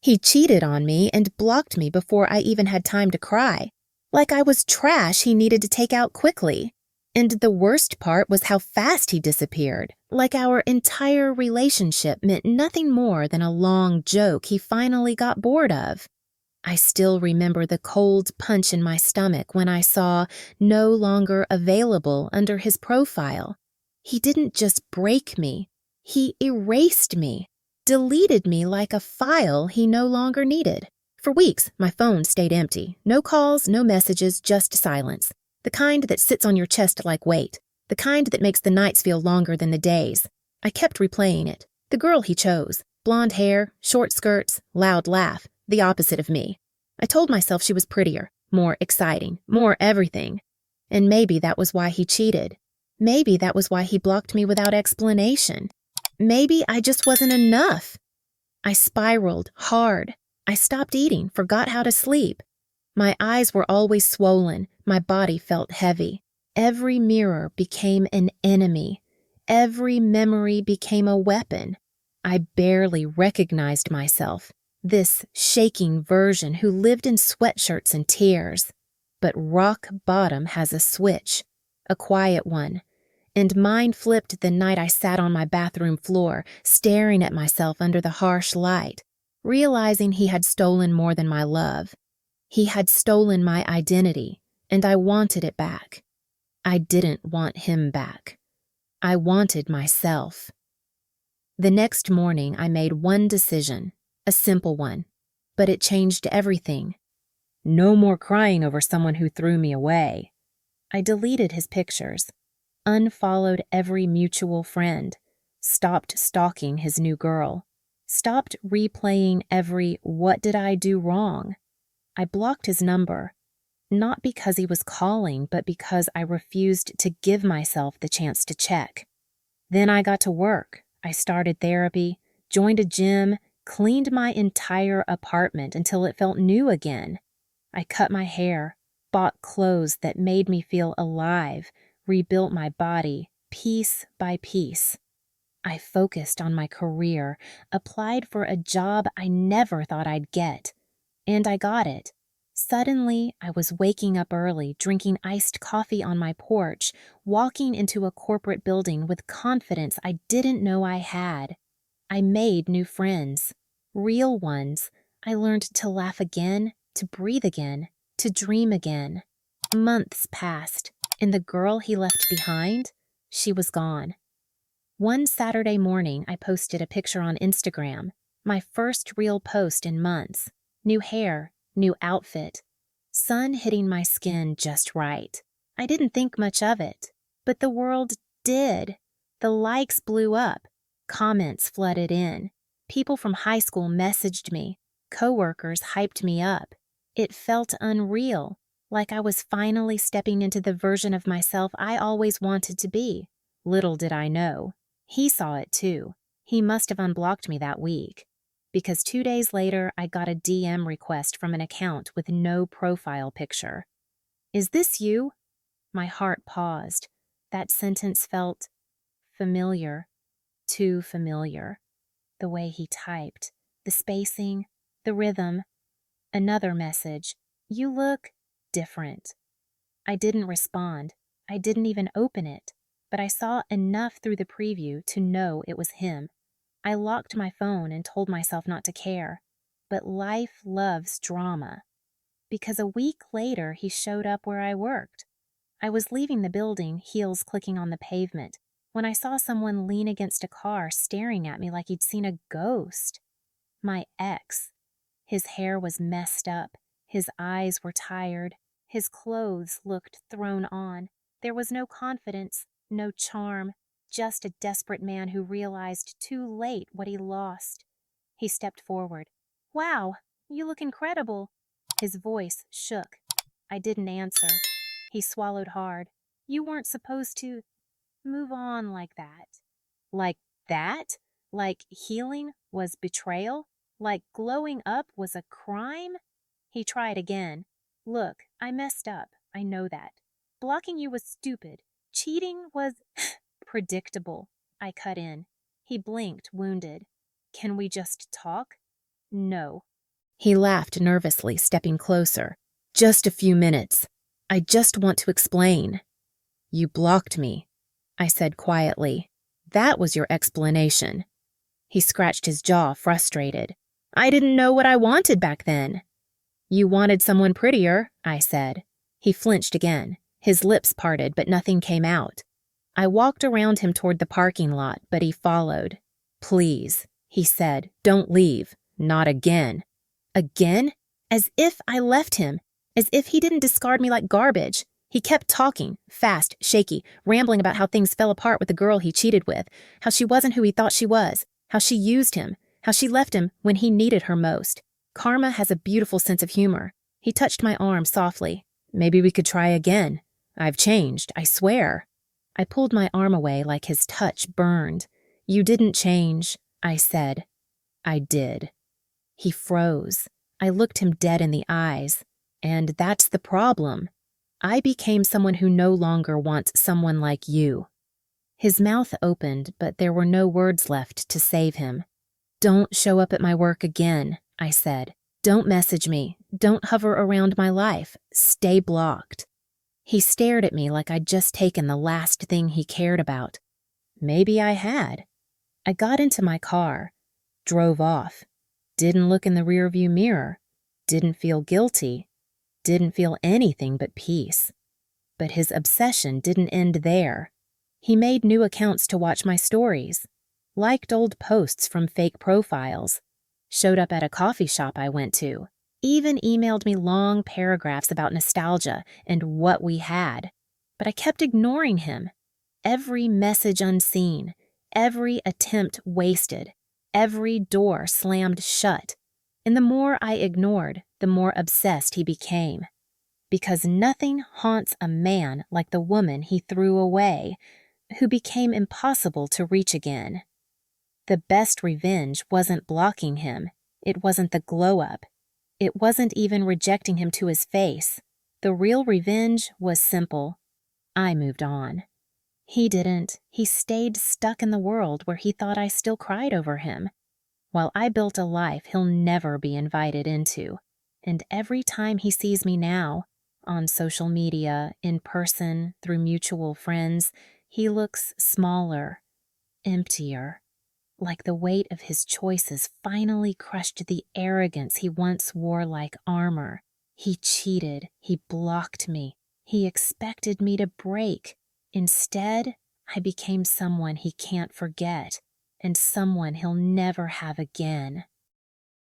He cheated on me and blocked me before I even had time to cry. Like I was trash he needed to take out quickly. And the worst part was how fast he disappeared, like our entire relationship meant nothing more than a long joke he finally got bored of. I still remember the cold punch in my stomach when I saw "no longer available" under his profile. He didn't just break me, he erased me, deleted me like a file he no longer needed. For weeks, my phone stayed empty. No calls, no messages, just silence. The kind that sits on your chest like weight. The kind that makes the nights feel longer than the days. I kept replaying it. The girl he chose. Blonde hair, short skirts, loud laugh. The opposite of me. I told myself she was prettier, more exciting, more everything. And maybe that was why he cheated. Maybe that was why he blocked me without explanation. Maybe I just wasn't enough. I spiraled hard. I stopped eating, forgot how to sleep. My eyes were always swollen. My body felt heavy. Every mirror became an enemy. Every memory became a weapon. I barely recognized myself, this shaking version who lived in sweatshirts and tears. But rock bottom has a switch, a quiet one. And mine flipped the night I sat on my bathroom floor, staring at myself under the harsh light, realizing he had stolen more than my love. He had stolen my identity, and I wanted it back. I didn't want him back. I wanted myself. The next morning, I made one decision, a simple one, but it changed everything. No more crying over someone who threw me away. I deleted his pictures, unfollowed every mutual friend, stopped stalking his new girl, stopped replaying every "what did I do wrong?" I blocked his number, not because he was calling, but because I refused to give myself the chance to check. Then I got to work. I started therapy, joined a gym, cleaned my entire apartment until it felt new again. I cut my hair, bought clothes that made me feel alive, rebuilt my body piece by piece. I focused on my career, applied for a job I never thought I'd get. And I got it. Suddenly, I was waking up early, drinking iced coffee on my porch, walking into a corporate building with confidence I didn't know I had. I made new friends, real ones. I learned to laugh again, to breathe again, to dream again. Months passed, and the girl he left behind, she was gone. One Saturday morning, I posted a picture on Instagram, my first real post in months. New hair, new outfit, sun hitting my skin just right. I didn't think much of it, but the world did. The likes blew up. Comments flooded in. People from high school messaged me. Coworkers hyped me up. It felt unreal, like I was finally stepping into the version of myself I always wanted to be. Little did I know. He saw it too. He must have unblocked me that week. Because 2 days later, I got a DM request from an account with no profile picture. "Is this you?" My heart paused. That sentence felt familiar, too familiar. The way he typed, the spacing, the rhythm. Another message. "You look different." I didn't respond. I didn't even open it, but I saw enough through the preview to know it was him. I locked my phone and told myself not to care. But life loves drama. Because a week later, he showed up where I worked. I was leaving the building, heels clicking on the pavement, when I saw someone lean against a car staring at me like he'd seen a ghost. My ex. His hair was messed up. His eyes were tired. His clothes looked thrown on. There was no confidence, no charm. Just a desperate man who realized too late what he lost. He stepped forward. "Wow, you look incredible." His voice shook. I didn't answer. He swallowed hard. "You weren't supposed to move on like that." Like that? Like healing was betrayal? Like glowing up was a crime? He tried again. "Look, I messed up. I know that. Blocking you was stupid. Cheating was predictable." I cut in. He blinked, wounded. "Can we just talk?" "No." He laughed nervously, stepping closer. Just a few minutes. I just want to explain. You blocked me, I said quietly. That was your explanation. He scratched his jaw, frustrated. I didn't know what I wanted back then. You wanted someone prettier, I said. He flinched again. His lips parted, but nothing came out. I walked around him toward the parking lot, but he followed. Please, he said, don't leave. Not again. Again? As if I left him. As if he didn't discard me like garbage. He kept talking, fast, shaky, rambling about how things fell apart with the girl he cheated with, how she wasn't who he thought she was, how she used him, how she left him when he needed her most. Karma has a beautiful sense of humor. He touched my arm softly. Maybe we could try again. I've changed, I swear. I pulled my arm away like his touch burned. You didn't change, I said. I did. He froze. I looked him dead in the eyes. And that's the problem. I became someone who no longer wants someone like you. His mouth opened, but there were no words left to save him. Don't show up at my work again, I said. Don't message me. Don't hover around my life. Stay blocked. He stared at me like I'd just taken the last thing he cared about. Maybe I had. I got into my car, drove off, didn't look in the rearview mirror, didn't feel guilty, didn't feel anything but peace. But his obsession didn't end there. He made new accounts to watch my stories, liked old posts from fake profiles, showed up at a coffee shop I went to, even emailed me long paragraphs about nostalgia and what we had. But I kept ignoring him. Every message unseen, every attempt wasted, every door slammed shut. And the more I ignored, the more obsessed he became. Because nothing haunts a man like the woman he threw away, who became impossible to reach again. The best revenge wasn't blocking him. It wasn't the glow-up. It wasn't even rejecting him to his face. The real revenge was simple. I moved on. He didn't. He stayed stuck in the world where he thought I still cried over him, while I built a life he'll never be invited into. And every time he sees me now, on social media, in person, through mutual friends, he looks smaller, emptier, like the weight of his choices finally crushed the arrogance he once wore like armor. He cheated. He blocked me. He expected me to break. Instead, I became someone he can't forget, and someone he'll never have again.